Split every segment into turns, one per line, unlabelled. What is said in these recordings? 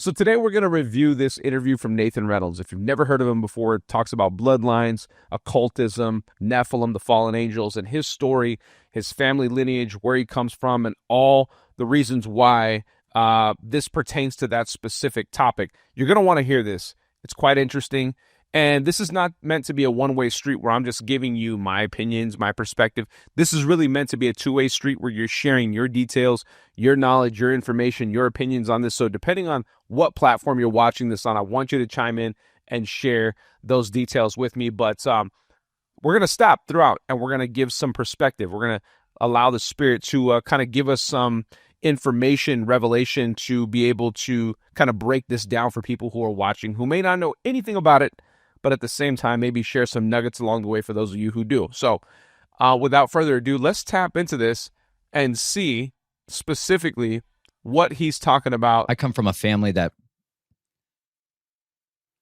So today we're going to review this interview from Nathan Reynolds. If you've never heard of him before, it talks about bloodlines, occultism, Nephilim, the fallen angels, and his story, his family lineage, where he comes from, and all the reasons why this pertains to that specific topic. You're going to want to hear this. It's quite interesting. And this is not meant to be a one-way street where I'm just giving you my opinions, my perspective. This is really meant to be a two-way street where you're sharing your details, your knowledge, your information, your opinions on this. So depending on what platform you're watching this on, I want you to chime in and share those details with me. But we're going to stop throughout and we're going to give some perspective. We're going to allow the Spirit to kind of give us some information, revelation, to be able to kind of break this down for people who are watching who may not know anything about it, but at the same time, maybe share some nuggets along the way for those of you who do. So without further ado, let's tap into this and see specifically what he's talking about.
I come from a family that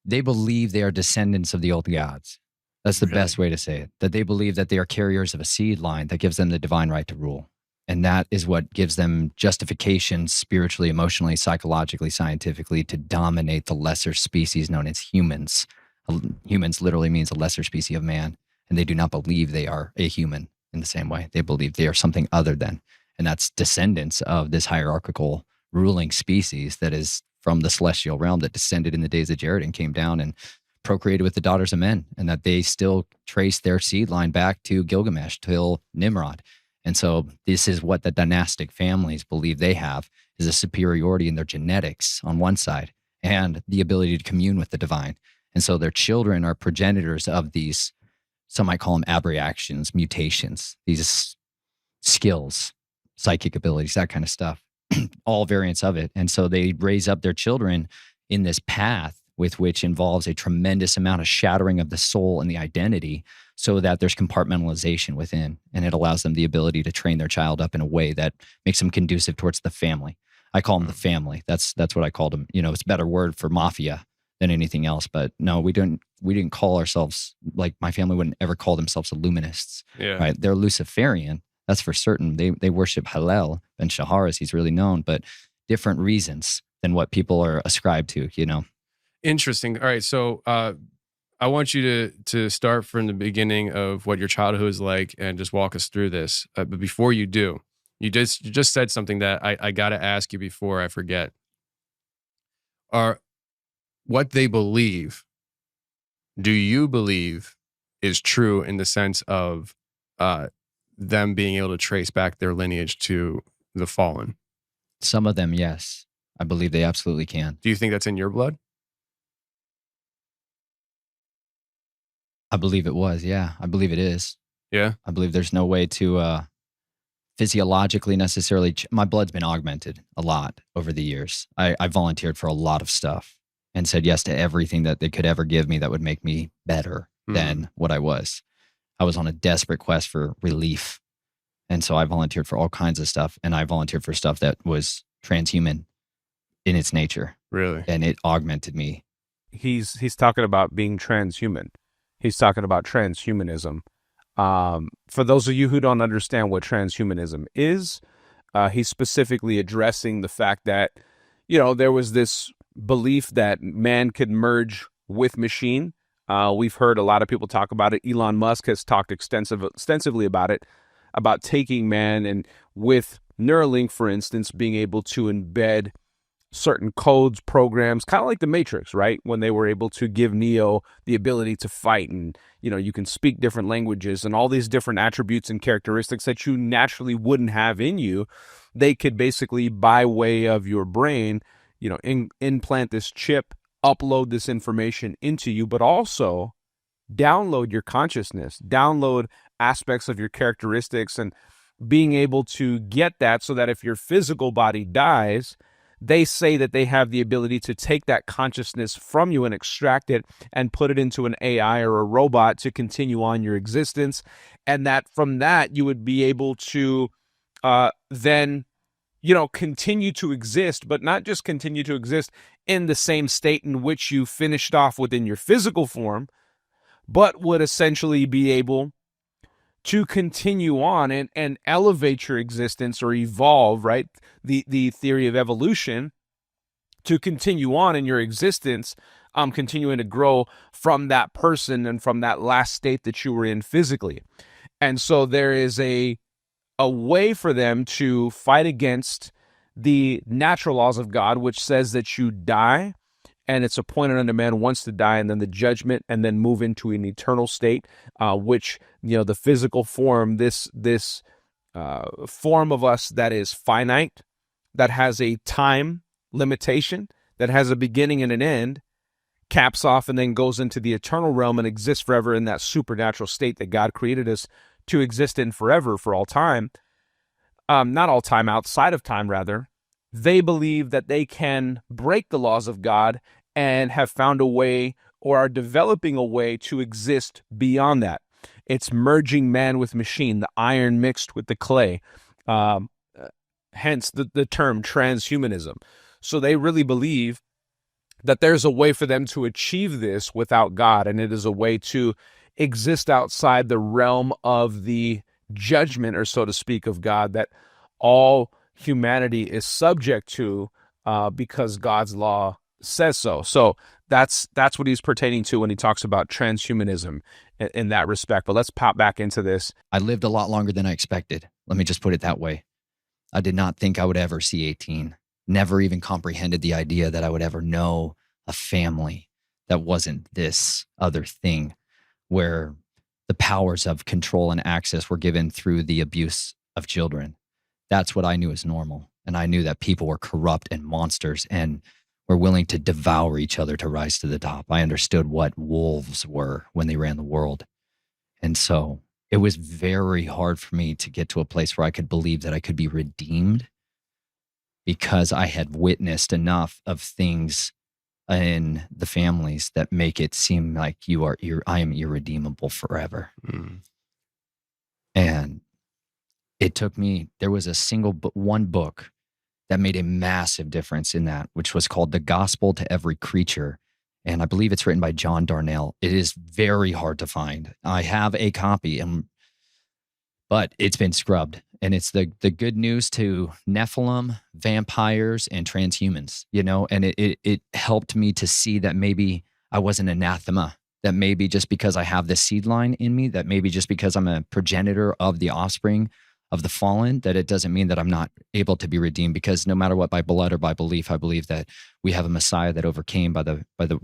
they believe they are descendants of the old gods. That's the best way to say it. That they believe that they are carriers of a seed line that gives them the divine right to rule. And that is what gives them justification spiritually, emotionally, psychologically, scientifically to dominate the lesser species known as humans. Humans literally means a lesser species of man, and they do not believe they are a human in the same way. They believe they are something other than, and that's descendants of this hierarchical ruling species that is from the celestial realm that descended in the days of Jared and came down and procreated with the daughters of men, and that they still trace their seed line back to Gilgamesh till Nimrod. And so this is what the dynastic families believe they have, is a superiority in their genetics on one side and the ability to commune with the divine. And so their children are progenitors of these, some might call them abreactions, mutations, these skills, psychic abilities, that kind of stuff, all variants of it. And so they raise up their children in this path with which involves a tremendous amount of shattering of the soul and the identity so that there's compartmentalization within. And it allows them the ability to train their child up in a way that makes them conducive towards the family. I call them the family. That's what I called them. You know, it's a better word for mafia than anything else. But no, we didn't call ourselves, like my family wouldn't ever call themselves Illuminists.
Yeah.
Right? They're Luciferian. That's for certain. They worship Hallel and Shahar, as he's really known, but different reasons than what people are ascribed to, you know.
Interesting. All right. So I want you to start from the beginning of what your childhood was like and just walk us through this. But before you do, you just said something that I got to ask you before I forget. What they believe, do you believe is true in the sense of them being able to trace back their lineage to the fallen?
Some of them, yes. I believe they absolutely can.
Do you think that's in your blood?
I believe it was, yeah. I believe it is.
Yeah?
I believe there's no way to physiologically necessarily... My blood's been augmented a lot over the years. I volunteered for a lot of stuff and said yes to everything that they could ever give me that would make me better than what I was. I was on a desperate quest for relief. And so I volunteered for all kinds of stuff, and I volunteered for stuff that was transhuman in its nature.
Really?
And it augmented me.
He's talking about being transhuman. He's talking about transhumanism. For those of you who don't understand what transhumanism is, he's specifically addressing the fact that, you know, there was this belief that man could merge with machine. We've heard a lot of people talk about it. Elon Musk has talked extensively about it, about taking man and with Neuralink, for instance, being able to embed certain codes, programs, kind of like the Matrix, right? When they were able to give Neo the ability to fight, and, you know, you can speak different languages and all these different attributes and characteristics that you naturally wouldn't have in you. They could basically, by way of your brain, you know, implant this chip, upload this information into you, but also download your consciousness, download aspects of your characteristics, and being able to get that so that if your physical body dies, they say that they have the ability to take that consciousness from you and extract it and put it into an AI or a robot to continue on your existence. And that from that, you would be able to then, you know, continue to exist, but not just continue to exist in the same state in which you finished off within your physical form, but would essentially be able to continue on and elevate your existence or evolve, right? The theory of evolution to continue on in your existence, continuing to grow from that person and from that last state that you were in physically. And so there is a way for them to fight against the natural laws of God, which says that you die and it's appointed unto man once to die, and then the judgment, and then move into an eternal state, which, the physical form, this form of us that is finite, that has a time limitation, that has a beginning and an end, caps off and then goes into the eternal realm and exists forever in that supernatural state that God created us to exist in forever, for all time. Not all time, outside of time, rather. They believe that they can break the laws of God and have found a way, or are developing a way, to exist beyond that. It's merging man with machine, the iron mixed with the clay. Hence the term transhumanism. So they really believe that there's a way for them to achieve this without God, and it is a way to exist outside the realm of the judgment, or so to speak, of God, that all humanity is subject to, because God's law says so. So that's what he's pertaining to when he talks about transhumanism in that respect. But let's pop back into this.
I lived a lot longer than I expected. Let me just put it that way. I did not think I would ever see 18. Never even comprehended the idea that I would ever know a family that wasn't this other thing, where the powers of control and access were given through the abuse of children. That's what I knew as normal. And I knew that people were corrupt and monsters and were willing to devour each other to rise to the top. I understood what wolves were when they ran the world. And so it was very hard for me to get to a place where I could believe that I could be redeemed, because I had witnessed enough of things in the families that make it seem like I am irredeemable forever. And it took me, there was one book that made a massive difference in that, which was called The Gospel to Every Creature. And I believe it's written by John Darnell. It is very hard to find. I have a copy, but it's been scrubbed. And it's the good news to Nephilim, vampires, and transhumans, and it helped me to see that maybe I wasn't anathema, that maybe just because I have this seed line in me, that maybe just because I'm a progenitor of the offspring of the fallen, that it doesn't mean that I'm not able to be redeemed, because no matter what, by blood or by belief, I believe that we have a Messiah that overcame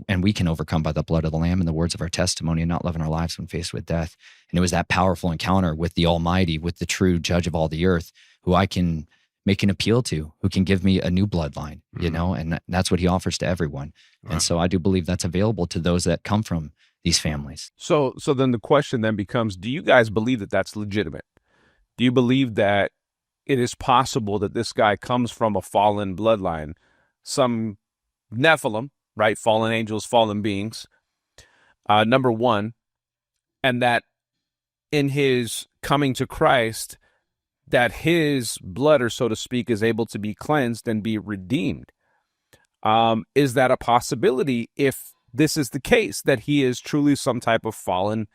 and we can overcome by the blood of the Lamb and the words of our testimony, and not living our lives when faced with death. And it was that powerful encounter with the Almighty, with the true judge of all the earth, who I can make an appeal to, who can give me a new bloodline, and that's what he offers to everyone. Wow. And so I do believe that's available to those that come from these families.
So then the question then becomes, do you guys believe that that's legitimate? Do you believe that it is possible that this guy comes from a fallen bloodline, some Nephilim, right? Fallen angels, fallen beings, number one, and that in his coming to Christ, that his blood, or so to speak, is able to be cleansed and be redeemed? Is that a possibility if this is the case, that he is truly some type of fallen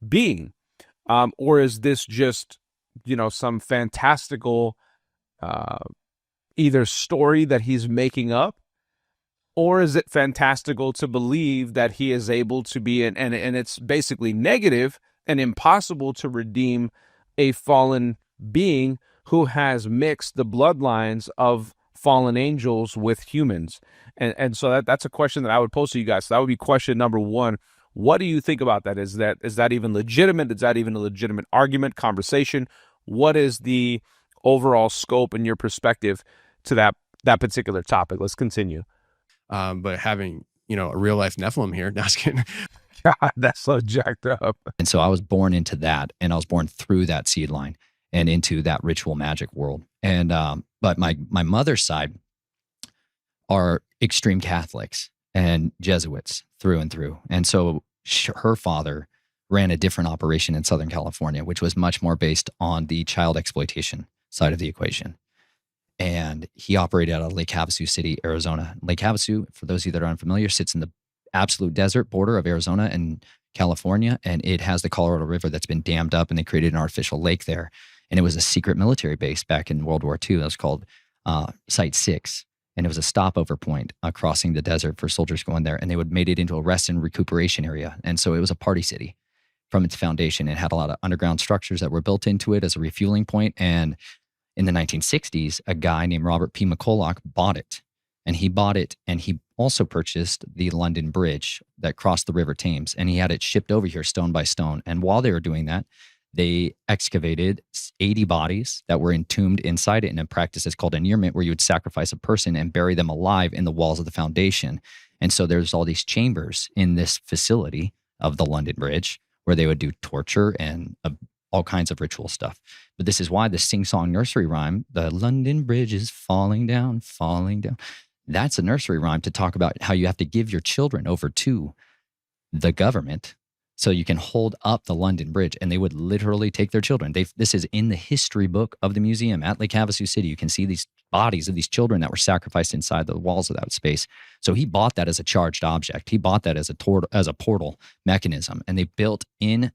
being? Or is this just some fantastical either story that he's making up, or is it fantastical to believe that he is able to be, and it's basically negative and impossible to redeem a fallen being who has mixed the bloodlines of fallen angels with humans? And so that's a question that I would pose to you guys. So that would be question number one. What do you think about that? Is that even legitimate? Is that even a legitimate argument, conversation? What is the overall scope and your perspective to that particular topic? Let's continue.
But having, a real life Nephilim here, no, I was kidding.
God, that's so jacked up.
And so I was born into that, and I was born through that seed line and into that ritual magic world. And but my mother's side are extreme Catholics and Jesuits through and through. And so her father ran a different operation in Southern California, which was much more based on the child exploitation side of the equation. And he operated out of Lake Havasu City, Arizona. Lake Havasu, for those of you that are unfamiliar, sits in the absolute desert border of Arizona and California, and it has the Colorado River that's been dammed up, and they created an artificial lake there. And it was a secret military base back in World War II. It was called Site 6. and it was a stopover point crossing the desert for soldiers going there, and they would made it into a rest and recuperation area. And so it was a party city from its foundation. It had a lot of underground structures that were built into it as a refueling point. And in the 1960s, a guy named Robert P. McCulloch bought it. And he bought it, and he also purchased the London Bridge that crossed the River Thames. And he had it shipped over here stone by stone. And while they were doing that, they excavated 80 bodies that were entombed inside it in a practice that's called annulment, where you would sacrifice a person and bury them alive in the walls of the foundation. And so there's all these chambers in this facility of the London Bridge where they would do torture and all kinds of ritual stuff. But this is why the sing-song nursery rhyme, the London Bridge is falling down, falling down. That's a nursery rhyme to talk about how you have to give your children over to the government so you can hold up the London Bridge. And they would literally take their children. This is in the history book of the museum at Lake Havasu City. You can see these bodies of these children that were sacrificed inside the walls of that space. So he bought that as a charged object. He bought that as a portal mechanism. And they built in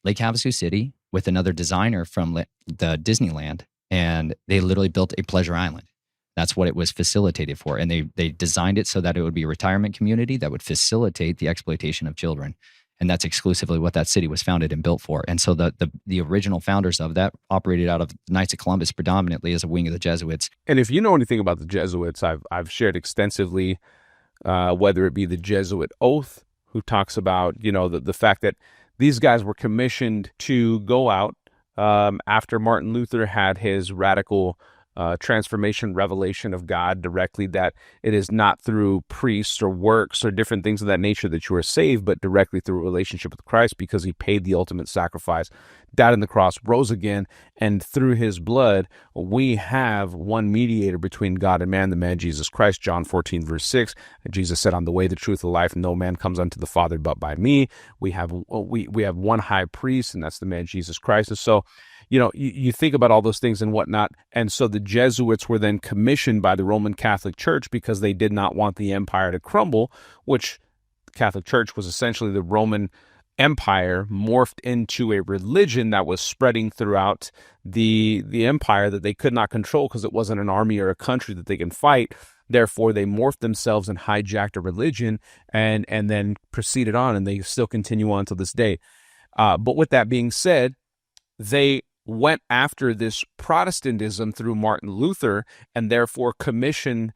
Lake Havasu City with another designer from the Disneyland. And they literally built a pleasure island. That's what it was facilitated for. And they designed it so that it would be a retirement community that would facilitate the exploitation of children. And that's exclusively what that city was founded and built for. And so the original founders of that operated out of the Knights of Columbus predominantly as a wing of the Jesuits.
And if you know anything about the Jesuits, I've shared extensively, whether it be the Jesuit Oath, who talks about, the fact that these guys were commissioned to go out after Martin Luther had his radical transformation revelation of God directly, that it is not through priests or works or different things of that nature that you are saved, but directly through a relationship with Christ, because he paid the ultimate sacrifice, died on the cross, rose again, and through his blood, we have one mediator between God and man, the man Jesus Christ. John 14, verse 6, Jesus said, "I'm the way, the truth, the life. No man comes unto the Father but by me." We have one high priest, and that's the man Jesus Christ. And so, you think about all those things and whatnot. And so the Jesuits were then commissioned by the Roman Catholic Church because they did not want the empire to crumble, which the Catholic Church was essentially the Roman Empire morphed into a religion that was spreading throughout the empire that they could not control because it wasn't an army or a country that they can fight. Therefore, they morphed themselves and hijacked a religion and then proceeded on, and they still continue on to this day. But with that being said, they went after this Protestantism through Martin Luther, and therefore commissioned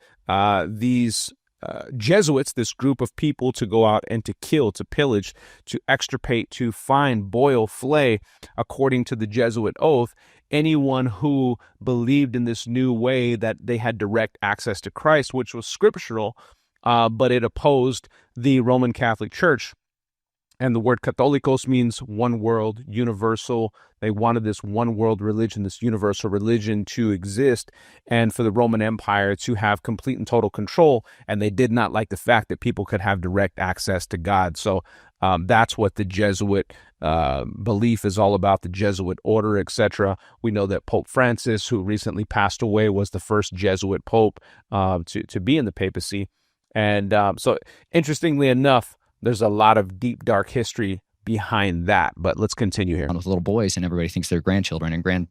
these Jesuits, this group of people, to go out and to kill, to pillage, to extirpate, to find, boil, flay, according to the Jesuit oath, anyone who believed in this new way that they had direct access to Christ, which was scriptural, but it opposed the Roman Catholic Church. And the word Catholicos means one world, universal. They wanted this one world religion, this universal religion to exist, and for the Roman Empire to have complete and total control. And they did not like the fact that people could have direct access to God. So that's what the Jesuit belief is all about, the Jesuit order, etc. We know that Pope Francis, who recently passed away, was the first Jesuit pope to be in the papacy. And so interestingly enough, there's a lot of deep, dark history behind that. But let's continue here.
With little boys, and everybody thinks they're grandchildren and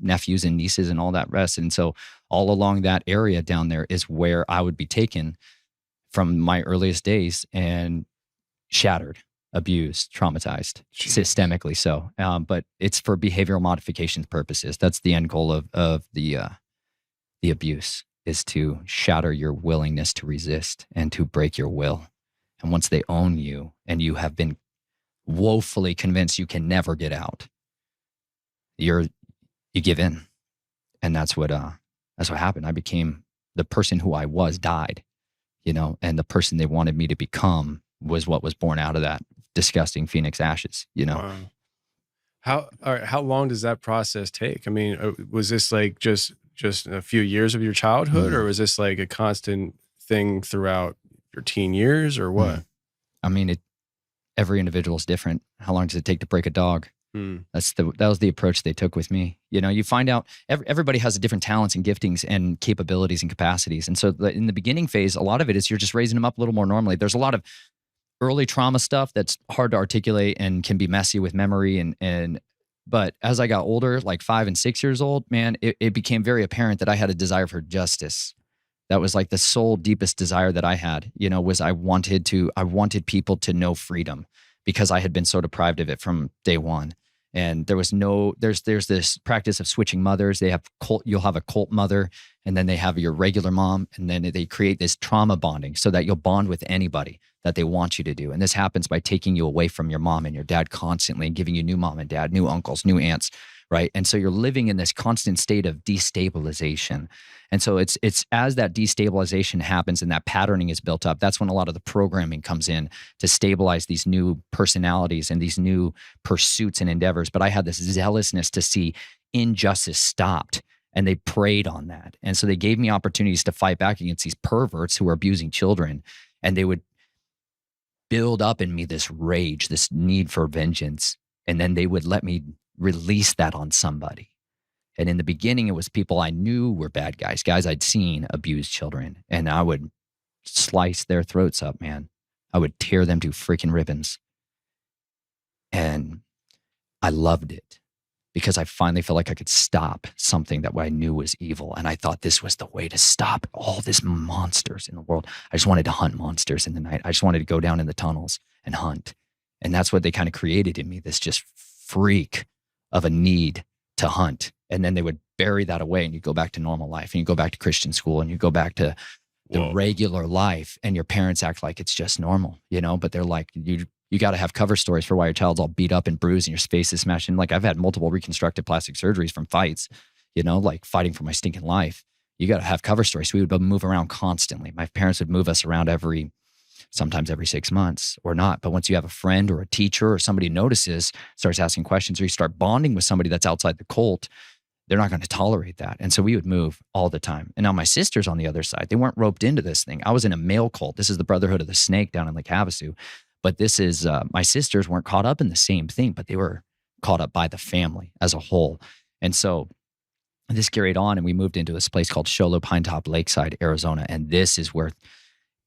nephews and nieces and all that rest. And so all along that area down there is where I would be taken from my earliest days and shattered, abused, traumatized, systemically so. But it's for behavioral modification purposes. That's the end goal of the abuse, is to shatter your willingness to resist and to break your will. And once they own you and you have been woefully convinced you can never get out, you give in. And that's what happened. I became the person who I was, died, and the person they wanted me to become was what was born out of that disgusting phoenix ashes,
Wow. How long does that process take? I mean, was this like just a few years of your childhood, or was this like a constant thing throughout your teen years, or what?
I mean, every individual is different. How long does it take to break a dog? That was the approach they took with me. You find out everybody has different talents and giftings and capabilities and capacities. And so in the beginning phase, a lot of it is you're just raising them up a little more normally. There's a lot of early trauma stuff that's hard to articulate and can be messy with memory. But as I got older, like 5 and 6 years old, man, it became very apparent that I had a desire for justice. That was like the sole deepest desire that I had, was I wanted people to know freedom, because I had been so deprived of it from day one. And there's this practice of switching mothers. You'll have a cult mother, and then they have your regular mom, and then they create this trauma bonding so that you'll bond with anybody that they want you to do. And this happens by taking you away from your mom and your dad constantly and giving you new mom and dad, new uncles, new aunts, right? And so you're living in this constant state of destabilization. And so it's as that destabilization happens and that patterning is built up, that's when a lot of the programming comes in to stabilize these new personalities and these new pursuits and endeavors. But I had this zealousness to see injustice stopped, and they preyed on that. And so they gave me opportunities to fight back against these perverts who were abusing children, and they would build up in me this rage, this need for vengeance, and then they would let me release that on somebody. And in the beginning, it was people I knew were bad guys I'd seen abuse children, and I would slice their throats up, man. I would tear them to freaking ribbons. And I loved it because I finally felt like I could stop something that I knew was evil. And I thought this was the way to stop all these monsters in the world. I just wanted to hunt monsters in the night. I just wanted to go down in the tunnels and hunt. And that's what they kind of created in me, this just freak of a need to hunt. And then they would bury that away, and you go back to normal life, and you go back to Christian school, and you go back to the regular life, and your parents act like it's just normal, but they're like, you got to have cover stories for why your child's all beat up and bruised and your face is smashed in. Like, I've had multiple reconstructive plastic surgeries from fights, like fighting for my stinking life. You got to have cover stories. So we would move around constantly. My parents would move us around sometimes every 6 months or not. But once you have a friend or a teacher or somebody notices, starts asking questions, or you start bonding with somebody that's outside the cult, they're not going to tolerate that. And so we would move all the time. And now my sisters on the other side, they weren't roped into this thing. I was in a male cult. This is the Brotherhood of the Snake down in Lake Havasu. But this is, my sisters weren't caught up in the same thing, but they were caught up by the family as a whole. And so this carried on, and we moved into this place called Show Low Pinetop Lakeside, Arizona. And this is where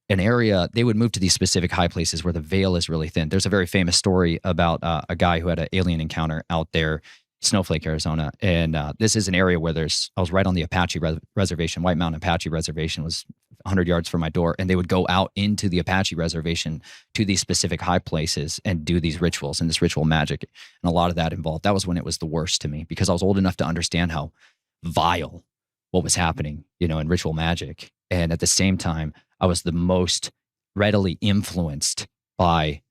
an area, they would move to these specific high places where the veil is really thin. There's a very famous story about a guy who had an alien encounter out there, Snowflake, Arizona. And this is an area where I was right on the Apache reservation. White Mountain Apache Reservation was 100 yards from my door. And they would go out into the Apache reservation to these specific high places and do these rituals and this ritual magic. And a lot of that involved. That was when it was the worst to me, because I was old enough to understand how vile what was happening, in ritual magic. And at the same time, I was the most readily influenced by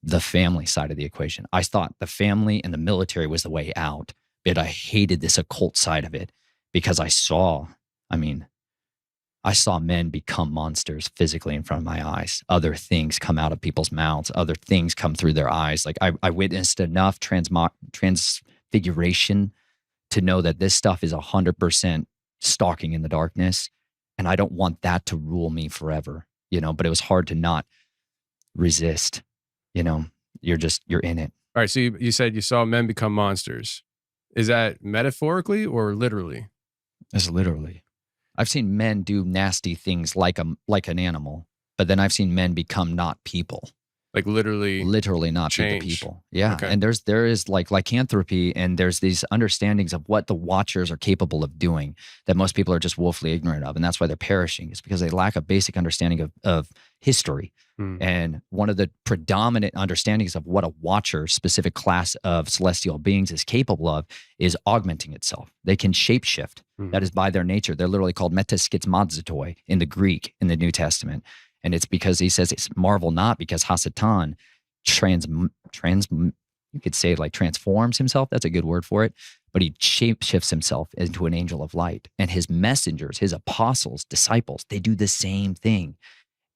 the family side of the equation. I thought the family and the military was the way out, but I hated this occult side of it because I saw men become monsters physically in front of my eyes. Other things come out of people's mouths. Other things come through their eyes. Like I witnessed enough transfiguration to know that this stuff is 100% stalking in the darkness. And I don't want that to rule me forever, but it was hard to not resist. You're in it.
All right. So you said you saw men become monsters. Is that metaphorically or literally?
It's literally. I've seen men do nasty things like an animal, but then I've seen men become not people.
Like literally
not be the people. Yeah.
Okay.
And there is like lycanthropy, and there's these understandings of what the watchers are capable of doing that most people are just woefully ignorant of. And that's why they're perishing. It's because they lack a basic understanding of history. And one of the predominant understandings of what a watcher, specific class of celestial beings, is capable of is augmenting itself. They can shapeshift. That is by their nature. They're literally called metaschizmadzotoi in the Greek in the New Testament. And it's because he says it's marvel not, because Hasatan you could say like transforms himself. That's a good word for it. But he shapeshifts himself into an angel of light. And his messengers, his apostles, disciples, they do the same thing.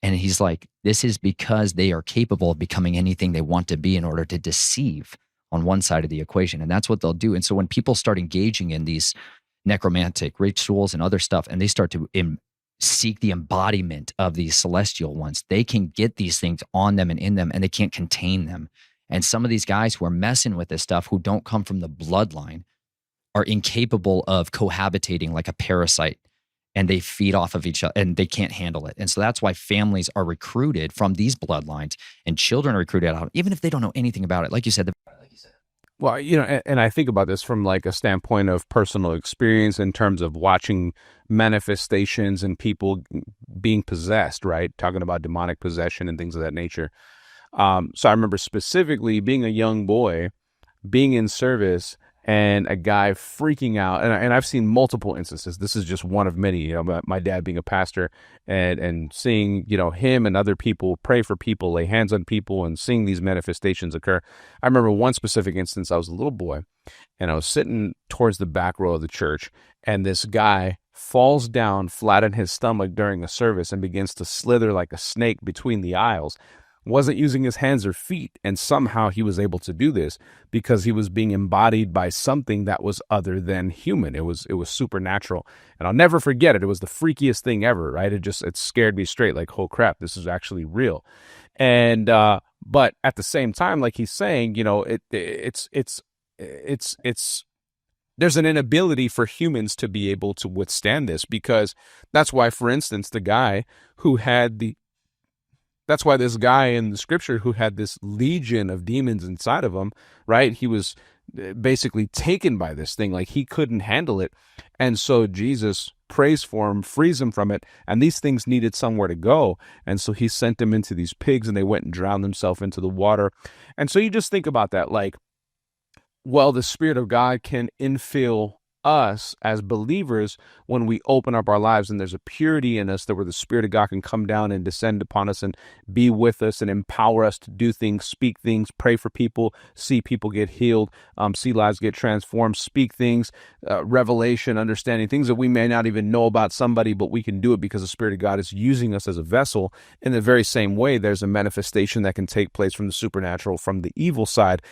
And he's like, this is because they are capable of becoming anything they want to be in order to deceive on one side of the equation. And that's what they'll do. And so when people start engaging in these necromantic rituals and other stuff, and they start to seek the embodiment of these celestial ones, they can get these things on them and in them, and they can't contain them. And some of these guys who are messing with this stuff, who don't come from the bloodline, are incapable of cohabitating like a parasite, and they feed off of each other, and they can't handle it. And so that's why families are recruited from these bloodlines, and children are recruited out, even if they don't know anything about it. Like you said,
Well, and I think about this from like a standpoint of personal experience in terms of watching manifestations and people being possessed, right? Talking about demonic possession and things of that nature. So I remember specifically being a young boy, being in service, and a guy freaking out. And I've seen multiple instances. This is just one of many. My dad being a pastor, and seeing him and other people pray for people, lay hands on people, and seeing these manifestations occur. I remember one specific instance. I was a little boy, and I was sitting towards the back row of the church, and this guy falls down flat on his stomach during a service and begins to slither like a snake between the aisles. Wasn't using his hands or feet, and somehow he was able to do this because he was being embodied by something that was other than human. It was supernatural, and I'll never forget it. It was the freakiest thing ever, right? It scared me straight, like, oh crap, this is actually real. And but at the same time, like he's saying, it's there's an inability for humans to be able to withstand this, because that's why, for instance, that's why this guy in the scripture who had this legion of demons inside of him, right? He was basically taken by this thing, like he couldn't handle it. And so Jesus prays for him, frees him from it, and these things needed somewhere to go. And so he sent them into these pigs, and they went and drowned themselves into the water. And so you just think about that, like, well, the Spirit of God can infill us as believers when we open up our lives, and there's a purity in us that where the Spirit of God can come down and descend upon us and be with us and empower us to do things, speak things, pray for people, see people get healed, see lives get transformed, speak things, revelation, understanding things that we may not even know about somebody, but we can do it because the Spirit of God is using us as a vessel. In the very same way, there's a manifestation that can take place from the supernatural, from the evil side,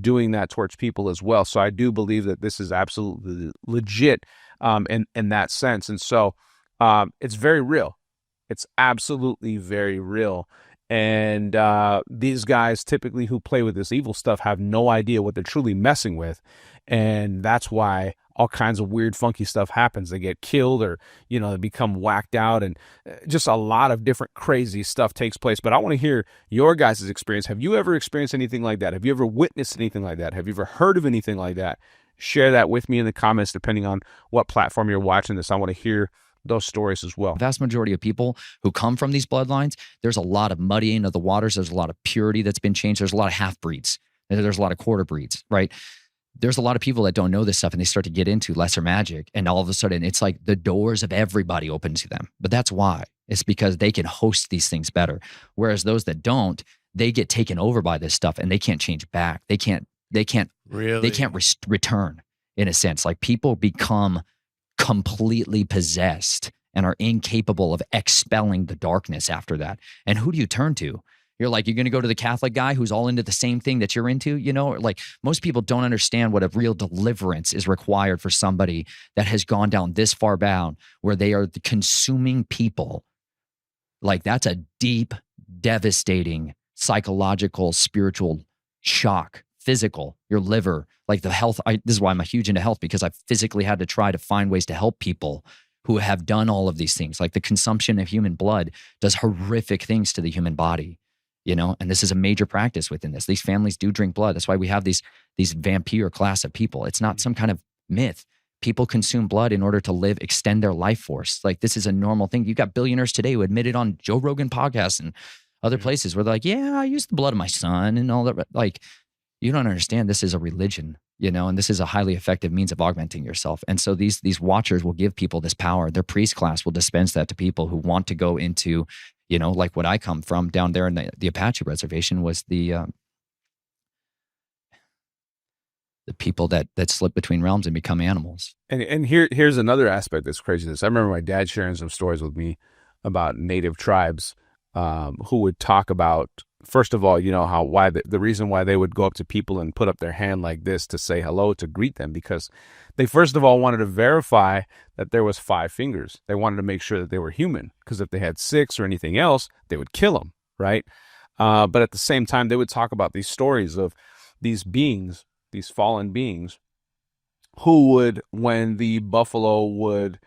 doing that towards people as well. So I do believe that this is absolutely legit in that sense. And so it's very real. It's absolutely very real. And these guys typically who play with this evil stuff have no idea what they're truly messing with. And that's why all kinds of weird, funky stuff happens. They get killed, or, they become whacked out, and just a lot of different crazy stuff takes place. But I want to hear your guys' experience. Have you ever experienced anything like that? Have you ever witnessed anything like that? Have you ever heard of anything like that? Share that with me in the comments, depending on what platform you're watching this. I want to hear those stories as well.
The vast majority of people who come from these bloodlines, there's a lot of muddying of the waters. There's a lot of purity that's been changed. There's a lot of half-breeds. There's a lot of quarter breeds, right? There's a lot of people that don't know this stuff, and they start to get into lesser magic, and all of a sudden it's like the doors of everybody open to them. But that's why. It's because they can host these things better. Whereas those that don't, they get taken over by this stuff, and they can't change back. They can't return, in a sense. Like, people become completely possessed and are incapable of expelling the darkness after that. And who do you turn to? You're going to go to the Catholic guy who's all into the same thing that you're into, Like, most people don't understand what a real deliverance is required for somebody that has gone down this far down, where they are consuming people. Like, that's a deep, devastating psychological, spiritual shock. Physical, your liver, like the health. This is why I'm huge into health, because I've physically had to try to find ways to help people who have done all of these things. Like, the consumption of human blood does horrific things to the human body, and this is a major practice within this. These families do drink blood. That's why we have these vampire class of people. It's not some kind of myth. People consume blood in order to extend their life force. Like, this is a normal thing. You got billionaires today who admit it on Joe Rogan podcasts and other places where they're like, yeah, I use the blood of my son and all that. Like, you don't understand, this is a religion, and this is a highly effective means of augmenting yourself. And so these watchers will give people this power. Their priest class will dispense that to people who want to go into, like what I come from down there in the Apache reservation was the people that slip between realms and become animals.
And here's another aspect that's crazy. I remember my dad sharing some stories with me about native tribes who would talk about, first of all, the reason why they would go up to people and put up their hand like this to say hello, to greet them, because they first of all wanted to verify that there was 5 fingers. They wanted to make sure that they were human, because if they had 6 or anything else, they would kill them, right? But at the same time, they would talk about these stories of these beings, these fallen beings, who would, when the buffalo would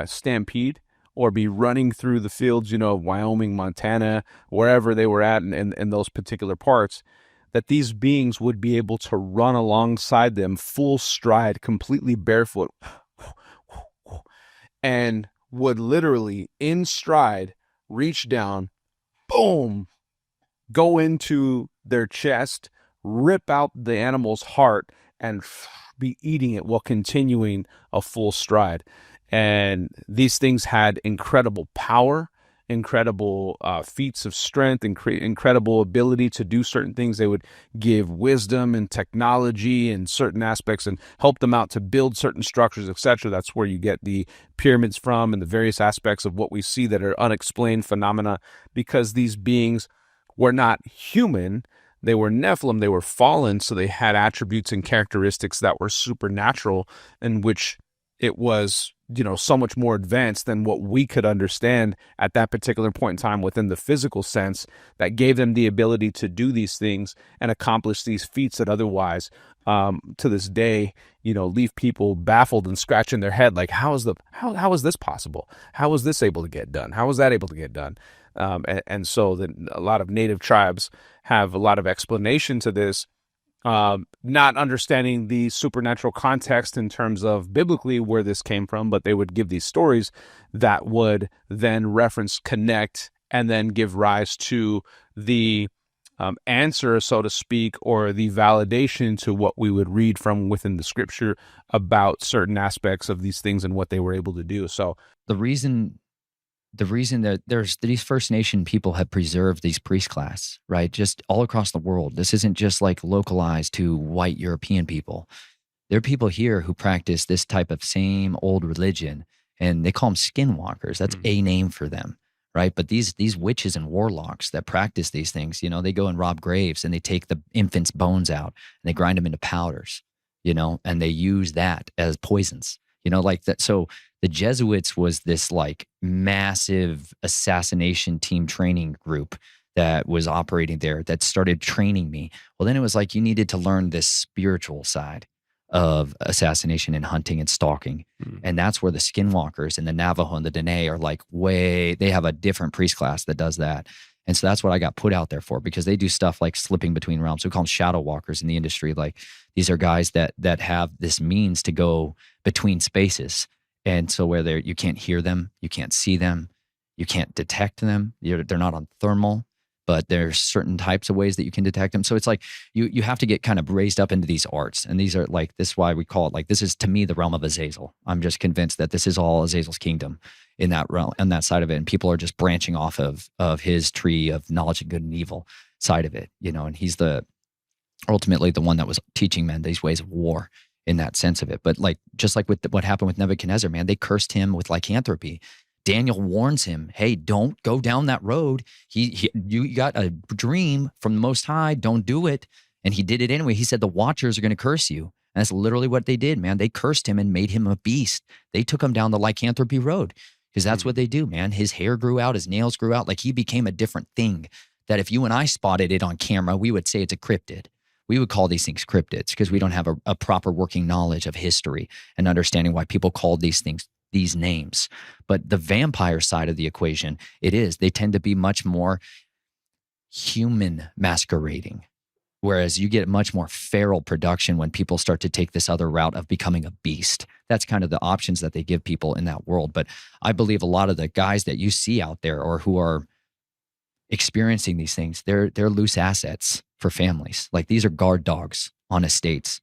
stampede, or be running through the fields, Wyoming, Montana, wherever they were at in those particular parts, that these beings would be able to run alongside them full stride, completely barefoot, and would literally in stride reach down, boom, go into their chest, rip out the animal's heart, and be eating it while continuing a full stride. And these things had incredible power, incredible feats of strength, incredible ability to do certain things. They would give wisdom and technology and certain aspects and help them out to build certain structures, etc. That's where you get the pyramids from and the various aspects of what we see that are unexplained phenomena, because these beings were not human. They were Nephilim, they were fallen, so they had attributes and characteristics that were supernatural, in which it was, so much more advanced than what we could understand at that particular point in time within the physical sense, that gave them the ability to do these things and accomplish these feats that otherwise, to this day, leave people baffled and scratching their head, like, how is this possible? How was this able to get done? How was that able to get done? And so a lot of native tribes have a lot of explanation to this, not understanding the supernatural context in terms of biblically where this came from, but they would give these stories that would then reference, connect, and then give rise to the answer, so to speak, or the validation to what we would read from within the scripture about certain aspects of these things and what they were able to do. So
the reason that there's these First Nation people have preserved these priest class, right? Just all across the world. This isn't just like localized to white European people. There are people here who practice this type of same old religion, and they call them skinwalkers. That's a name for them, right? But these witches and warlocks that practice these things, they go and rob graves and they take the infants' bones out and they grind them into powders, and they use that as poisons, like that. So the Jesuits was this like massive assassination team training group that was operating there that started training me. Well, then it was like you needed to learn this spiritual side of assassination and hunting and stalking. And that's where the skinwalkers and the Navajo and the Dene are like they have a different priest class that does that. And so that's what I got put out there for, because they do stuff like slipping between realms. We call them shadow walkers in the industry. Like these are guys that have this means to go between spaces. And so where you can't hear them, you can't see them, you can't detect them. They're not on thermal, but there's certain types of ways that you can detect them. So it's like you have to get kind of raised up into these arts. And these are like, this is why we call it like, this is to me the realm of Azazel. I'm just convinced that this is all Azazel's kingdom in that realm, on that side of it. And people are just branching off of his tree of knowledge of good and evil side of it, and he's ultimately the one that was teaching men these ways of war in that sense of it. But like, just like with what happened with Nebuchadnezzar, man, they cursed him with lycanthropy. Daniel warns him, hey, don't go down that road. You got a dream from the Most High. Don't do it. And he did it anyway. He said, the watchers are going to curse you. And that's literally what they did, man. They cursed him and made him a beast. They took him down the lycanthropy road, because that's what they do, man. His hair grew out. His nails grew out. Like he became a different thing that if you and I spotted it on camera, we would say it's a cryptid. We would call these things cryptids because we don't have a proper working knowledge of history and understanding why people called these things these names. But the vampire side of the equation, they tend to be much more human masquerading, whereas you get much more feral production when people start to take this other route of becoming a beast. That's kind of the options that they give people in that world. But I believe a lot of the guys that you see out there or who are experiencing these things, they're loose assets for families. Like these are guard dogs on estates.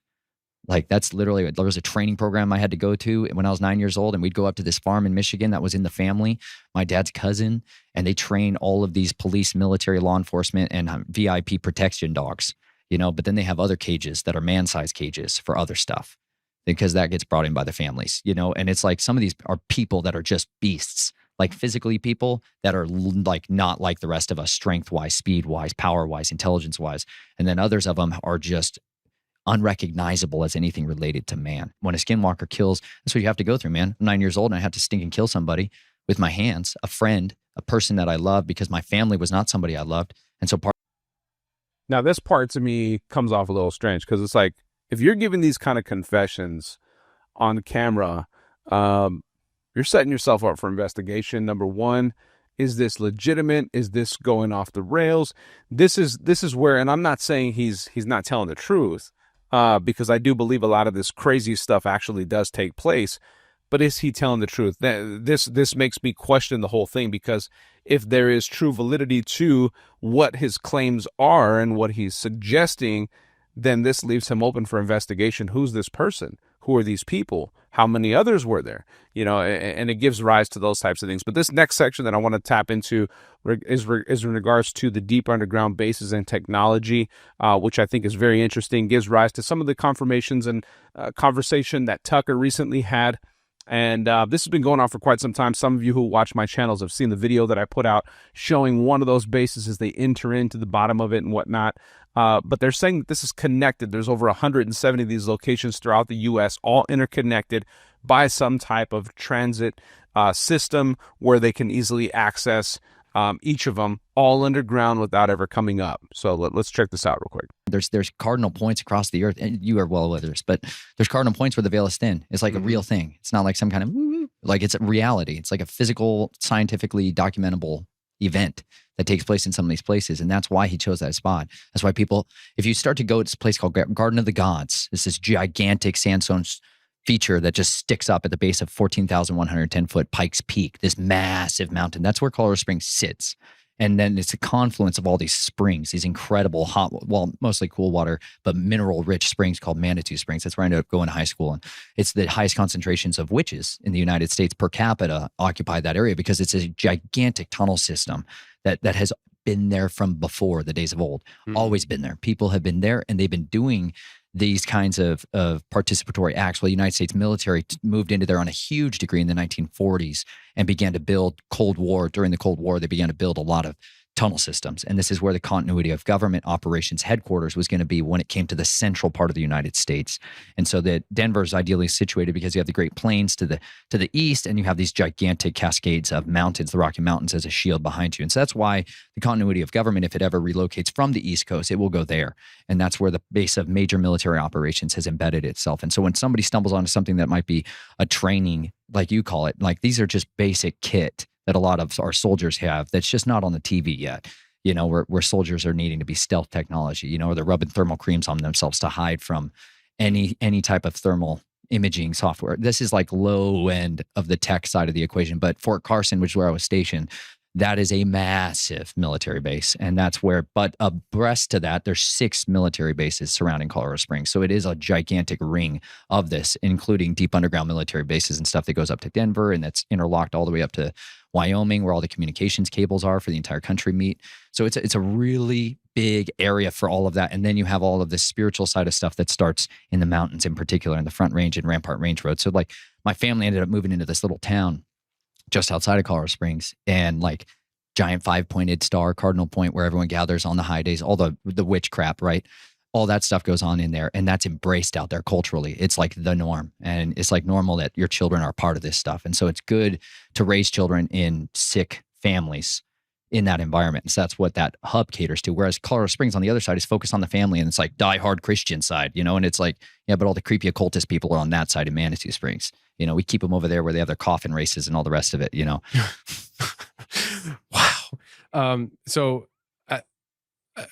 Like that's literally, there was a training program I had to go to when I was 9 years old, and we'd go up to this farm in Michigan that was in the family, my dad's cousin, and they train all of these police, military, law enforcement, and VIP protection dogs, but then they have other cages that are man-sized cages for other stuff because that gets brought in by the families, and it's like some of these are people that are just beasts, like physically people that are like not like the rest of us, strength-wise, speed-wise, power-wise, intelligence-wise, and then others of them are just unrecognizable as anything related to man. When a skinwalker kills, that's what you have to go through, man. I'm 9 years old and I have to stink and kill somebody with my hands, a friend, a person that I love, because my family was not somebody I loved. And so
now this part to me comes off a little strange, because it's like, if you're giving these kind of confessions on camera, you're setting yourself up for investigation, number one. Is this legitimate? Is this going off the rails? This is where, and I'm not saying he's not telling the truth, because I do believe a lot of this crazy stuff actually does take place. But is he telling the truth? This makes me question the whole thing, because if there is true validity to what his claims are and what he's suggesting, then this leaves him open for investigation. Who's this person? Who are these people? How many others were there? And it gives rise to those types of things. But this next section that I want to tap into is in regards to the deep underground bases and technology, which I think is very interesting, gives rise to some of the confirmations and conversation that Tucker recently had. And this has been going on for quite some time. Some of you who watch my channels have seen the video that I put out showing one of those bases as they enter into the bottom of it and whatnot. But they're saying that this is connected. There's over 170 of these locations throughout the U.S., all interconnected by some type of transit system where they can easily access each of them, all underground without ever coming up. So let's check this out real quick.
There's cardinal points across the earth, and you are well aware of this, but there's cardinal points where the veil is thin. It's like a real thing. It's not like some kind of like, it's a reality. It's like a physical, scientifically documentable event that takes place in some of these places. And that's why he chose that spot. That's why people, if you start to go to this place called Garden of the Gods, it's this gigantic sandstone feature that just sticks up at the base of 14,110 foot Pikes Peak, this massive mountain. That's where Colorado Springs sits. And then it's a confluence of all these springs, these incredible hot, well, mostly cool water, but mineral rich springs called Manitou Springs. That's where I ended up going to high school. And it's the highest concentrations of witches in the United States per capita occupy that area, because it's a gigantic tunnel system that has been there from before the days of old, always been there. People have been there, and they've been doing these kinds of participatory acts. Well, the United States military moved into there on a huge degree in the 1940s and began to build during the Cold War, they began to build a lot of tunnel systems. And this is where the continuity of government operations headquarters was going to be when it came to the central part of the United States. And so that Denver is ideally situated because you have the Great Plains to the east, and you have these gigantic cascades of mountains, the Rocky Mountains, as a shield behind you. And so that's why the continuity of government, if it ever relocates from the East Coast, it will go there. And that's where the base of major military operations has embedded itself. And so when somebody stumbles onto something that might be a training, like you call it, like these are just basic kit that a lot of our soldiers have that's just not on the TV yet, where soldiers are needing to be stealth technology, or they're rubbing thermal creams on themselves to hide from any type of thermal imaging software. This is like low end of the tech side of the equation. But Fort Carson, which is where I was stationed, that is a massive military base. And that's where, but abreast to that, there's 6 military bases surrounding Colorado Springs. So it is a gigantic ring of this, including deep underground military bases and stuff that goes up to Denver, and that's interlocked all the way up to Wyoming, where all the communications cables are for the entire country meet. So it's a really big area for all of that. And then you have all of this spiritual side of stuff that starts in the mountains, in particular in the Front Range and Rampart Range Road. So like my family ended up moving into this little town just outside of Colorado Springs, and like giant 5-pointed star, cardinal point, where everyone gathers on the high days, all the witch crap, right? All that stuff goes on in there, and that's embraced out there culturally. It's like the norm, and it's like normal that your children are part of this stuff. And so it's good to raise children in sick families in that environment. So that's what that hub caters to. Whereas Colorado Springs on the other side is focused on the family, and it's like diehard Christian side, and it's like, yeah, but all the creepy occultist people are on that side in Manitou Springs. We keep them over there where they have their coffin races and all the rest of it,
Wow. So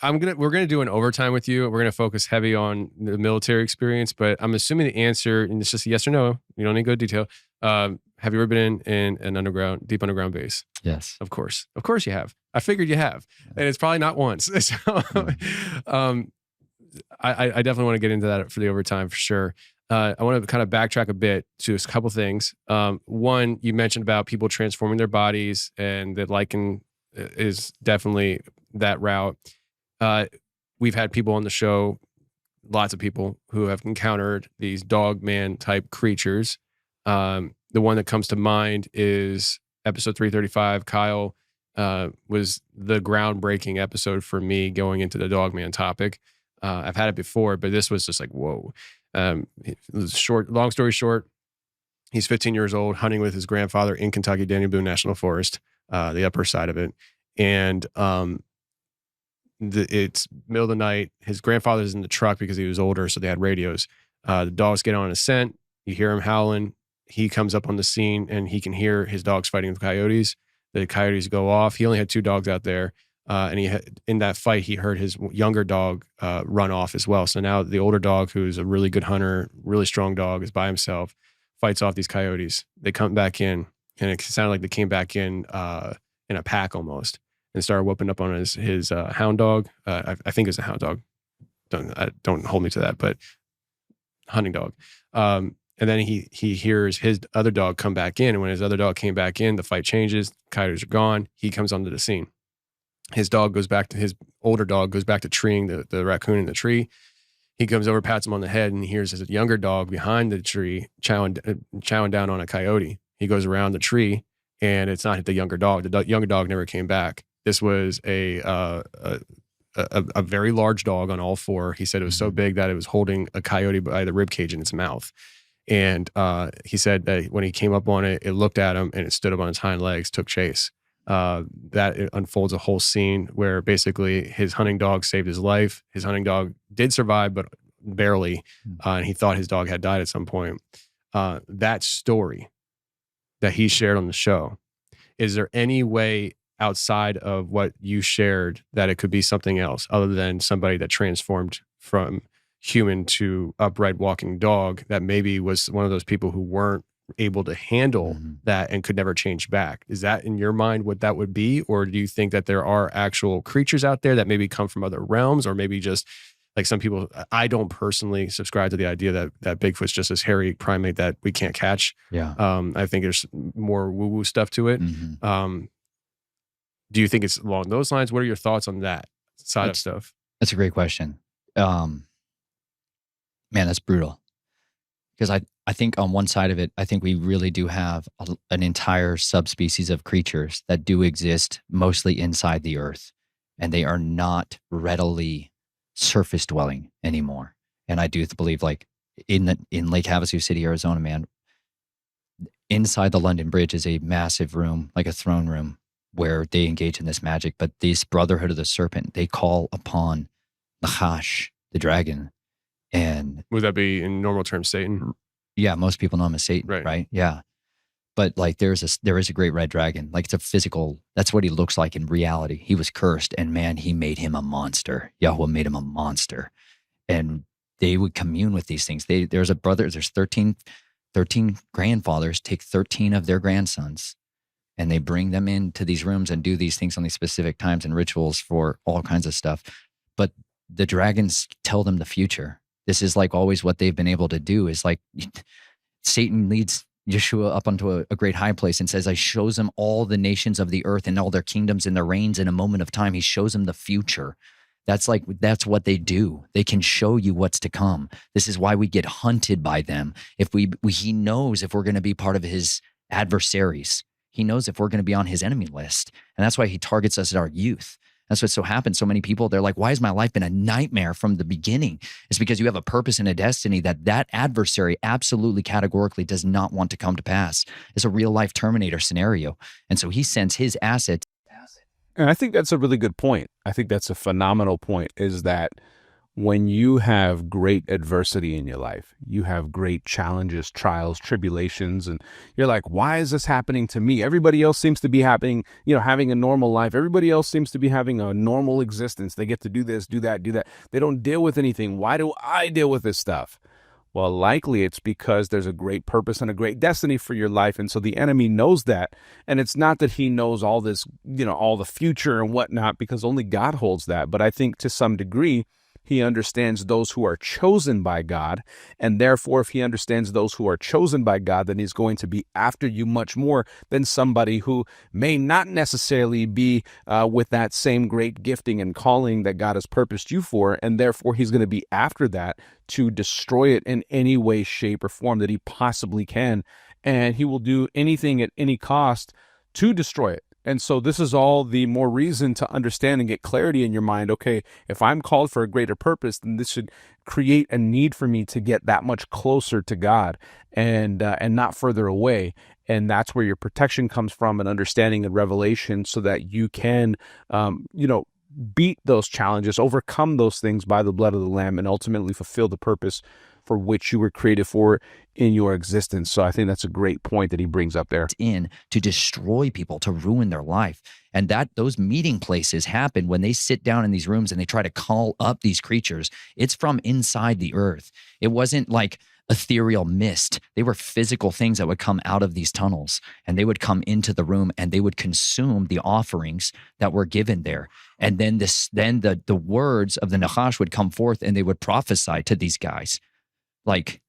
we're gonna do an overtime with you. We're gonna focus heavy on the military experience, but I'm assuming the answer, and it's just a yes or no. You don't need to go detail. Have you ever been in an deep underground base?
Yes.
Of course you have. I figured you have, and it's probably not once. So, I definitely want to get into that for the overtime for sure. I want to kind of backtrack a bit to a couple things. One, you mentioned about people transforming their bodies, and that lichen is definitely that route. We've had people on the show, lots of people who have encountered these dog man type creatures. The one that comes to mind is episode 335. Kyle was the groundbreaking episode for me going into the dog man topic. I've had it before, but this was just like, whoa. Long story short, he's 15 years old, hunting with his grandfather in Kentucky, Daniel Boone National Forest, the upper side of it. And it's middle of the night. His grandfather's in the truck because he was older, so they had radios. The dogs get on a scent. You hear him howling. He comes up on the scene, and he can hear his dogs fighting with coyotes. The coyotes go off. He only had 2 dogs out there. And in that fight, he heard his younger dog run off as well. So now the older dog, who's a really good hunter, really strong dog, is by himself, fights off these coyotes. They come back in, and it sounded like they came back in a pack almost, and started whooping up on his hound dog. I think it was a hound dog. Don't hold me to that, but hunting dog. And then he hears his other dog come back in, and when his other dog came back in, the fight changes. Coyotes are gone. He comes onto the scene. His older dog goes back to treeing the raccoon in the tree. He comes over, pats him on the head, and he hears his younger dog behind the tree chowing down on a coyote. He goes around the tree, and it's not the younger dog. The younger dog never came back. This was a very large dog on all 4. He said it was so big that it was holding a coyote by the rib cage in its mouth. And he said that when he came up on it, it looked at him and it stood up on its hind legs, took chase. That it unfolds a whole scene where basically his hunting dog saved his life. His hunting dog did survive, but barely. And he thought his dog had died at some point. That story that he shared on the show, is there any way outside of what you shared that it could be something else other than somebody that transformed from human to upright walking dog, that maybe was one of those people who weren't able to handle that and could never change back? Is that in your mind what that would be? Or do you think that there are actual creatures out there that maybe come from other realms, or maybe just like some people? I don't personally subscribe to the idea that Bigfoot's just this hairy primate that we can't catch.
Yeah.
I think there's more woo-woo stuff to it. Do you think it's along those lines? What are your thoughts on that side of stuff?
That's a great question. Man, that's brutal. Because I think on one side of it, I think we really do have an entire subspecies of creatures that do exist mostly inside the earth, and they are not readily surface dwelling anymore. And I do believe, like in Lake Havasu City, Arizona, man, inside the London Bridge is a massive room, like a throne room, where they engage in this magic. But this brotherhood of the serpent, they call upon Nahash, the dragon. And
would that be in normal terms Satan?
Yeah, most people know him as Satan, right? Yeah. But like there is a great red dragon. Like it's a physical, that's what he looks like in reality. He was cursed, and man, he made him a monster. Yahweh made him a monster. And they would commune with these things. There's 13 grandfathers take 13 of their grandsons, and they bring them into these rooms and do these things on these specific times and rituals for all kinds of stuff. But the dragons tell them the future. This is like always what they've been able to do, is like Satan leads Yeshua up onto a great high place and says, I shows him all the nations of the earth and all their kingdoms and their reigns in a moment of time. He shows them the future. That's what they do. They can show you what's to come. This is why we get hunted by them. He knows if we're going to be part of his adversaries. He knows if we're going to be on his enemy list. And that's why he targets us at our youth. That's what so happens. So many people, they're like, why has my life been a nightmare from the beginning? It's because you have a purpose and a destiny that adversary absolutely categorically does not want to come to pass. It's a real life Terminator scenario. And so he sends his assets.
And I think that's a really good point. I think that's a phenomenal point, is that when you have great adversity in your life, you have great challenges, trials, tribulations, and you're like, why is this happening to me? Everybody else seems to be having a normal life. Everybody else seems to be having a normal existence. They get to do this, do that, do that. They don't deal with anything. Why do I deal with this stuff? Well, likely it's because there's a great purpose and a great destiny for your life. And so the enemy knows that. And it's not that he knows all this, all the future and whatnot, because only God holds that. But I think to some degree, he understands those who are chosen by God. And therefore, if he understands those who are chosen by God, then he's going to be after you much more than somebody who may not necessarily be with that same great gifting and calling that God has purposed you for. And therefore, he's going to be after that to destroy it in any way, shape, or form that he possibly can. And he will do anything at any cost to destroy it. And so this is all the more reason to understand and get clarity in your mind. Okay, if I'm called for a greater purpose, then this should create a need for me to get that much closer to God and not further away. And that's where your protection comes from, and understanding and revelation, so that you can, beat those challenges, overcome those things by the blood of the Lamb, and ultimately fulfill the purpose for which you were created for in your existence. So I think that's a great point that he brings up there.
In to destroy people, to ruin their life. And that those meeting places happen when they sit down in these rooms and they try to call up these creatures. It's from inside the earth. It wasn't like ethereal mist. They were physical things that would come out of these tunnels, and they would come into the room and they would consume the offerings that were given there. And then the words of the Nachash would come forth, and they would prophesy to these guys. Like,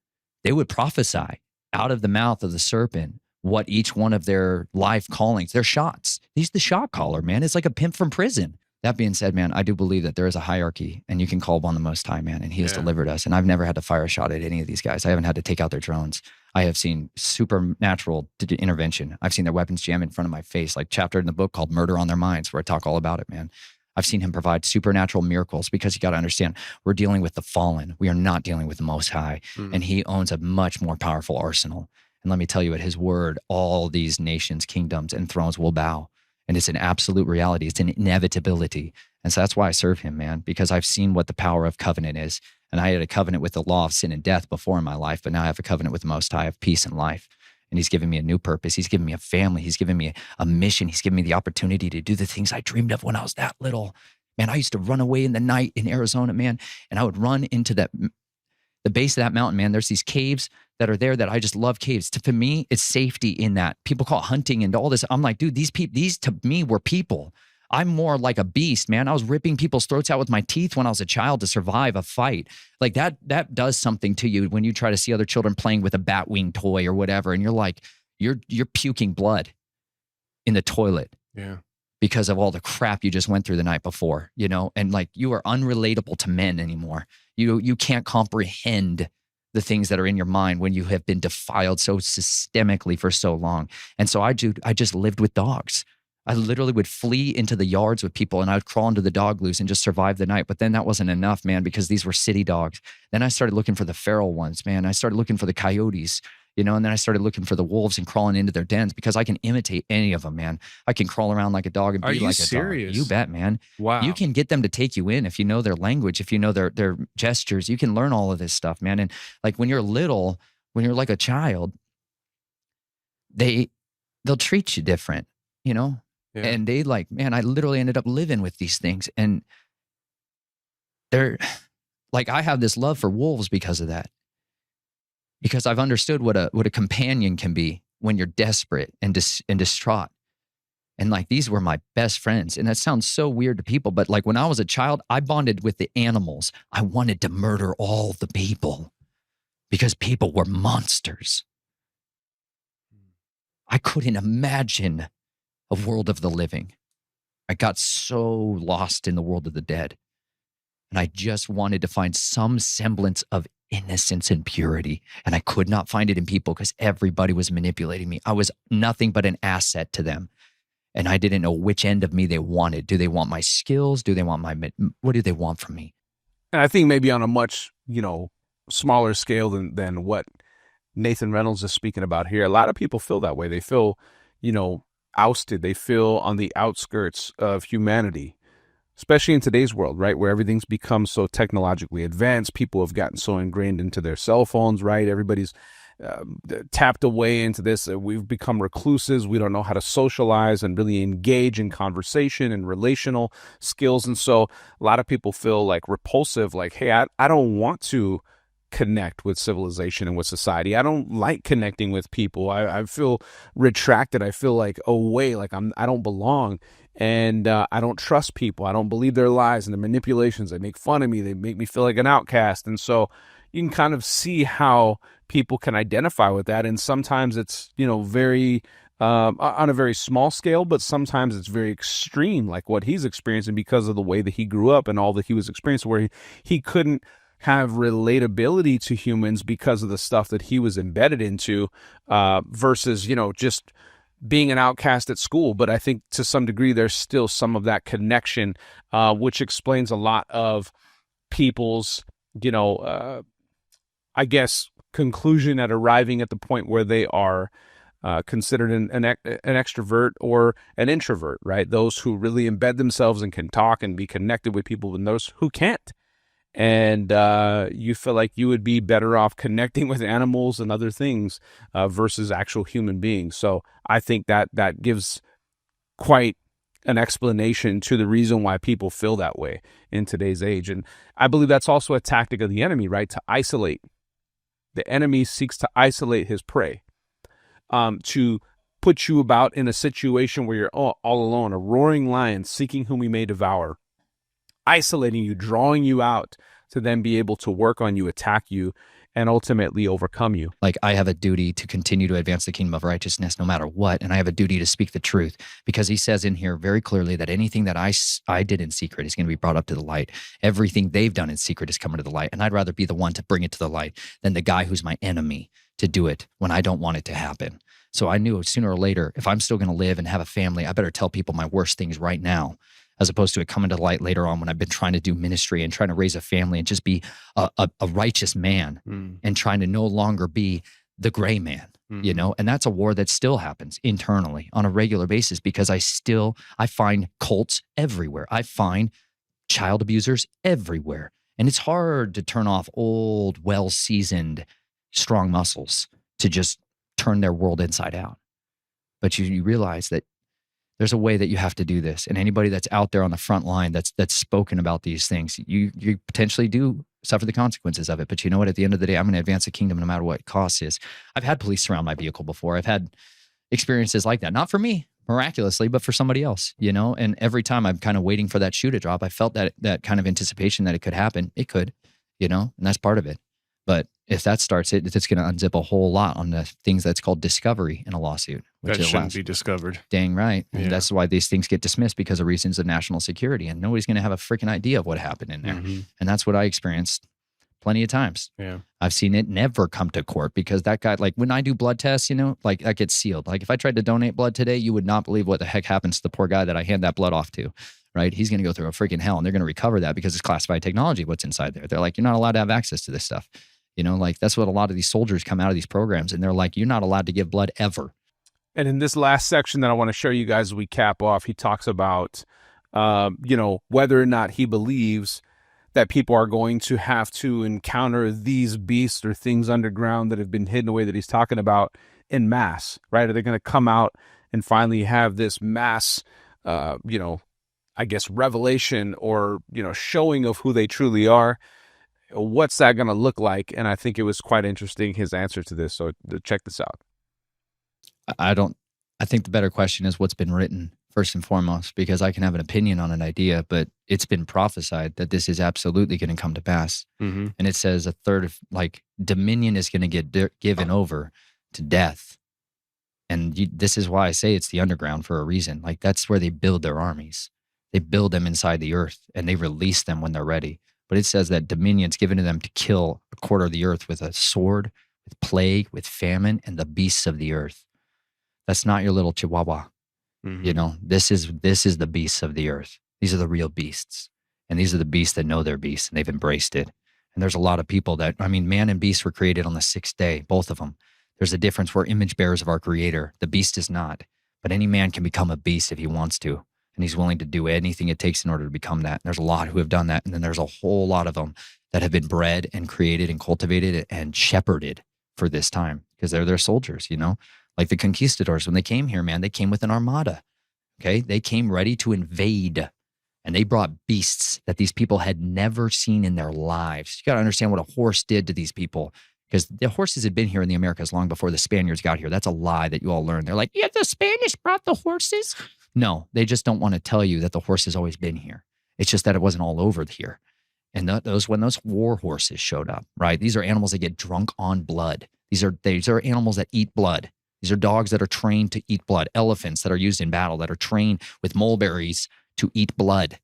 they would prophesy out of the mouth of the serpent what each one of their life callings, their shots. He's the shot caller, man. It's like a pimp from prison. That being said, man, I do believe that there is a hierarchy, and you can call upon the Most High, man, and he has delivered us. And I've never had to fire a shot at any of these guys. I haven't had to take out their drones. I have seen supernatural intervention. I've seen their weapons jam in front of my face, like chapter in the book called Murder on Their Minds, where I talk all about it, man. I've seen him provide supernatural miracles, because you got to understand, we're dealing with the fallen. We are not dealing with the Most High, and he owns a much more powerful arsenal. And let me tell you, at his word, all these nations, kingdoms, and thrones will bow. And it's an absolute reality. It's an inevitability. And so that's why I serve him, man, because I've seen what the power of covenant is. And I had a covenant with the law of sin and death before in my life, but now I have a covenant with the Most High of peace and life. And he's given me a new purpose. He's given me a family. He's given me a mission. He's given me the opportunity to do the things I dreamed of when I was that little. Man, I used to run away in the night in Arizona, man, and I would run into the base of that mountain, man. There's these caves that are there that I just love caves. For me, it's safety in that. People call it hunting and all this. I'm like, dude, these to me were people. I'm more like a beast, man. I was ripping people's throats out with my teeth when I was a child to survive a fight. Like that does something to you when you try to see other children playing with a bat wing toy or whatever, and you're like, you're puking blood in the toilet.
Yeah.
Because of all the crap you just went through the night before, you know, and like you are unrelatable to men anymore. You can't comprehend the things that are in your mind when you have been defiled so systemically for so long. And so I just lived with dogs. I literally would flee into the yards with people, and I would crawl into the dog loos and just survive the night. But then that wasn't enough, man, because these were city dogs. Then I started looking for the feral ones, man. I started looking for the coyotes, you know, and then I started looking for the wolves and crawling into their dens, because I can imitate any of them, man. I can crawl around like a dog and be like a dog. You bet, man.
Wow.
You can get them to take you in if you know their language, if you know their gestures. You can learn all of this stuff, man. And like when you're little, when you're like a child, they'll treat you different, you know? Yeah. And they like, man, I literally ended up living with these things. And they're like, I have this love for wolves because of that. Because I've understood what a companion can be when you're desperate and distraught. And like, these were my best friends. And that sounds so weird to people, but like when I was a child, I bonded with the animals. I wanted to murder all the people because people were monsters. I couldn't imagine a world of the living. I got so lost in the world of the dead. And I just wanted to find some semblance of innocence and purity. And I could not find it in people because everybody was manipulating me. I was nothing but an asset to them. And I didn't know which end of me they wanted. Do they want my skills? Do they want what do they want from me?
And I think maybe on a much, smaller scale than what Nathan Reynolds is speaking about here, a lot of people feel that way. They feel, ousted. They feel on the outskirts of humanity, especially in today's world, right? Where everything's become so technologically advanced. People have gotten so ingrained into their cell phones, right? Everybody's tapped away into this. We've become recluses. We don't know how to socialize and really engage in conversation and relational skills. And so a lot of people feel like repulsive, like, hey, I don't want to connect with civilization and with society. I don't like connecting with people. I feel retracted. I feel like away, like I don't belong. And I don't trust people. I don't believe their lies and their manipulations. They make fun of me. They make me feel like an outcast. And so you can kind of see how people can identify with that. And sometimes it's, very on a very small scale, but sometimes it's very extreme, like what he's experiencing because of the way that he grew up and all that he was experiencing, where he couldn't have relatability to humans because of the stuff that he was embedded into versus, just being an outcast at school. But I think to some degree, there's still some of that connection, which explains a lot of people's, I guess, conclusion at arriving at the point where they are considered an extrovert or an introvert, right? Those who really embed themselves and can talk and be connected with people, and those who can't. and you feel like you would be better off connecting with animals and other things versus actual human beings. So I think that gives quite an explanation to the reason why people feel that way in today's age. And I believe that's also a tactic of the enemy, right? To isolate. The enemy seeks to isolate his prey, to put you about in a situation where you're all alone, a roaring lion seeking whom he may devour, isolating you, drawing you out to then be able to work on you, attack you, and ultimately overcome you.
Like, I have a duty to continue to advance the kingdom of righteousness no matter what, and I have a duty to speak the truth, because he says in here very clearly that anything that I did in secret is going to be brought up to the light. Everything they've done in secret is coming to the light, and I'd rather be the one to bring it to the light than the guy who's my enemy to do it when I don't want it to happen. So I knew sooner or later, if I'm still going to live and have a family, I better tell people my worst things right now, as opposed to it coming to light later on when I've been trying to do ministry and trying to raise a family and just be a righteous man and trying to no longer be the gray man, you know? And that's a war that still happens internally on a regular basis, because I find cults everywhere. I find child abusers everywhere. And it's hard to turn off old, well-seasoned, strong muscles to just turn their world inside out. But you realize that there's a way that you have to do this. And anybody that's out there on the front line that's spoken about these things, you potentially do suffer the consequences of it. But you know what? At the end of the day, I'm going to advance the kingdom no matter what it costs is. I've had police surround my vehicle before. I've had experiences like that. Not for me, miraculously, but for somebody else, you know? And every time I'm kind of waiting for that shoe to drop, I felt that kind of anticipation that it could happen. It could, you know, and that's part of it. But if that starts it's going to unzip a whole lot on the things that's called discovery in a lawsuit.
That shouldn't be discovered.
Dang right.
Yeah.
And that's why these things get dismissed, because of reasons of national security. And nobody's going to have a freaking idea of what happened in there. And that's what I experienced plenty of times.
Yeah.
I've seen it never come to court, because that guy, like when I do blood tests, you know, like that gets sealed. Like if I tried to donate blood today, you would not believe what the heck happens to the poor guy that I hand that blood off to. Right? He's going to go through a freaking hell, and they're going to recover that because it's classified technology, what's inside there. They're like, you're not allowed to have access to this stuff. You know, like that's what a lot of these soldiers come out of these programs, and they're like, you're not allowed to give blood ever.
And in this last section that I want to show you guys as we cap off, he talks about, you know, whether or not he believes that people are going to have to encounter these beasts or things underground that have been hidden away that he's talking about in mass, right? Are they going to come out and finally have this mass, you know, I guess revelation or, you know, showing of who they truly are? What's that going to look like? And I think it was quite interesting, his answer to this. So check this out.
I think the better question is what's been written first and foremost, because I can have an opinion on an idea, but it's been prophesied that this is absolutely going to come to pass. And it says a third of dominion is going to get given over to death. And this is why I say it's the underground for a reason. Like that's where they build their armies. They build them inside the earth and they release them when they're ready. But it says that dominion's given to them to kill a quarter of the earth with a sword, with plague, with famine, and the beasts of the earth. That's not your little chihuahua. You know, this is the beasts of the earth. These are the real beasts. And these are the beasts that know they're beasts, and they've embraced it. And there's a lot of people that, I mean, man and beast were created on the sixth day, both of them. There's a difference. We're image bearers of our creator. The beast is not. But any man can become a beast if he wants to. And he's willing to do anything it takes in order to become that. And there's a lot who have done that. And then there's a whole lot of them that have been bred and created and cultivated and shepherded for this time, because they're their soldiers, you know? Like the conquistadors, when they came here, man, they came with an armada, okay? They came ready to invade, and they brought beasts that these people had never seen in their lives. You got to understand what a horse did to these people, because the horses had been here in the Americas long before the Spaniards got here. That's a lie that you all learned. They're like, yeah, the Spanish brought the horses. No, they just don't want to tell you that the horse has always been here. It's just that it wasn't all over here. And when those war horses showed up, right? These are animals that get drunk on blood. These are animals that eat blood. These are dogs that are trained to eat blood. Elephants that are used in battle that are trained with mulberries to eat blood.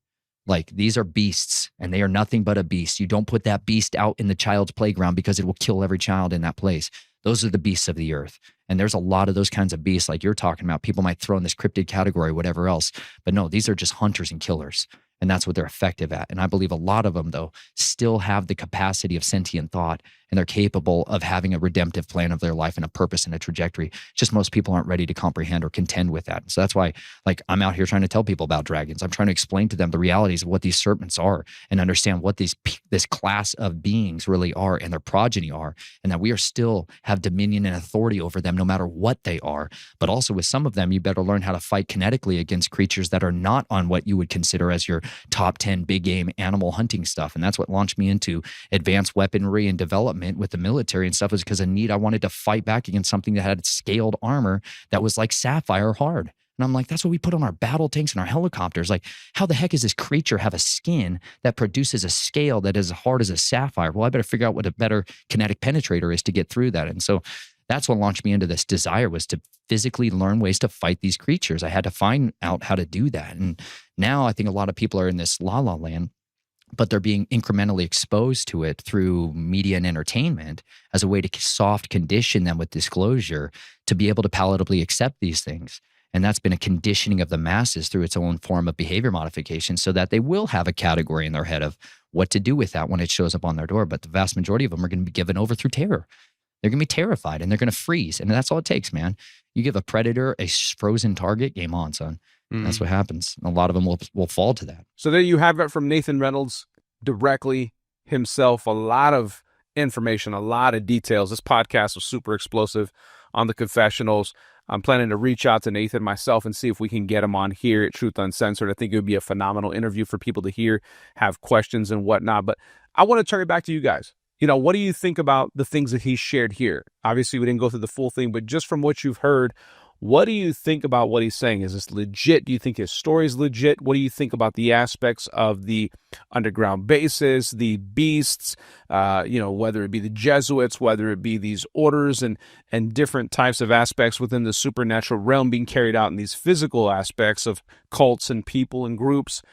Like these are beasts, and they are nothing but a beast. You don't put that beast out in the child's playground because it will kill every child in that place. Those are the beasts of the earth. And there's a lot of those kinds of beasts like you're talking about. People might throw in this cryptid category, whatever else. But no, these are just hunters and killers. And that's what they're effective at. And I believe a lot of them, though, still have the capacity of sentient thought and they're capable of having a redemptive plan of their life and a purpose and a trajectory. It's just most people aren't ready to comprehend or contend with that. So that's why, like, I'm out here trying to tell people about dragons. I'm trying to explain to them the realities of what these serpents are and understand what this class of beings really are and their progeny are, and that we are still have dominion and authority over them no matter what they are. But also with some of them, you better learn how to fight kinetically against creatures that are not on what you would consider as your top 10 big game animal hunting stuff. And that's what launched me into advanced weaponry and development with the military and stuff, is because I wanted to fight back against something that had scaled armor that was like sapphire hard. And I'm like, that's what we put on our battle tanks and our helicopters. Like, how the heck does this creature have a skin that produces a scale that is as hard as a sapphire? Well, I better figure out what a better kinetic penetrator is to get through that. And so that's what launched me into this desire, was to physically learn ways to fight these creatures. I had to find out how to do that. And now I think a lot of people are in this la-la land, but they're being incrementally exposed to it through media and entertainment as a way to soft condition them with disclosure to be able to palatably accept these things. And that's been a conditioning of the masses through its own form of behavior modification, so that they will have a category in their head of what to do with that when it shows up on their door. But the vast majority of them are going to be given over through terror. They're going to be terrified and they're going to freeze. And that's all it takes, man. You give a predator a frozen target, game on, son. That's what happens. And a lot of them will fall to that.
So there you have it from Nathan Reynolds directly himself. A lot of information, a lot of details. This podcast was super explosive on the confessionals. I'm planning to reach out to Nathan myself and see if we can get him on here at Truth Uncensored. I think it would be a phenomenal interview for people to hear, have questions and whatnot. But I want to turn it back to you guys. You know, what do you think about the things that he shared here? Obviously, we didn't go through the full thing, but just from what you've heard, what do you think about what he's saying? Is this legit? Do you think his story is legit? What do you think about the aspects of the underground bases, the beasts, whether it be the Jesuits, whether it be these orders and different types of aspects within the supernatural realm being carried out in these physical aspects of cults and people and groups?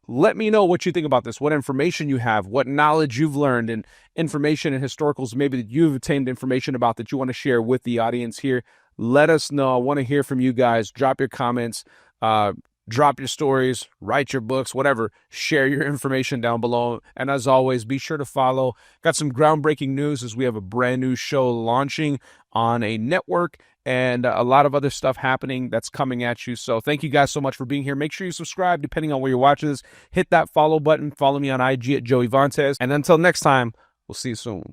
Let me know what you think about this, what information you have, what knowledge you've learned, and information and historicals maybe that you've obtained information about that you want to share with the audience here. Let us know. I want to hear from you guys. Drop your comments, drop your stories, write your books, whatever. Share your information down below. And as always, be sure to follow. Got some groundbreaking news as we have a brand new show launching on a network and a lot of other stuff happening that's coming at you. So thank you guys so much for being here. Make sure you subscribe depending on where you're watching this. Hit that follow button. Follow me on IG at Joey Vantes. And until next time, we'll see you soon.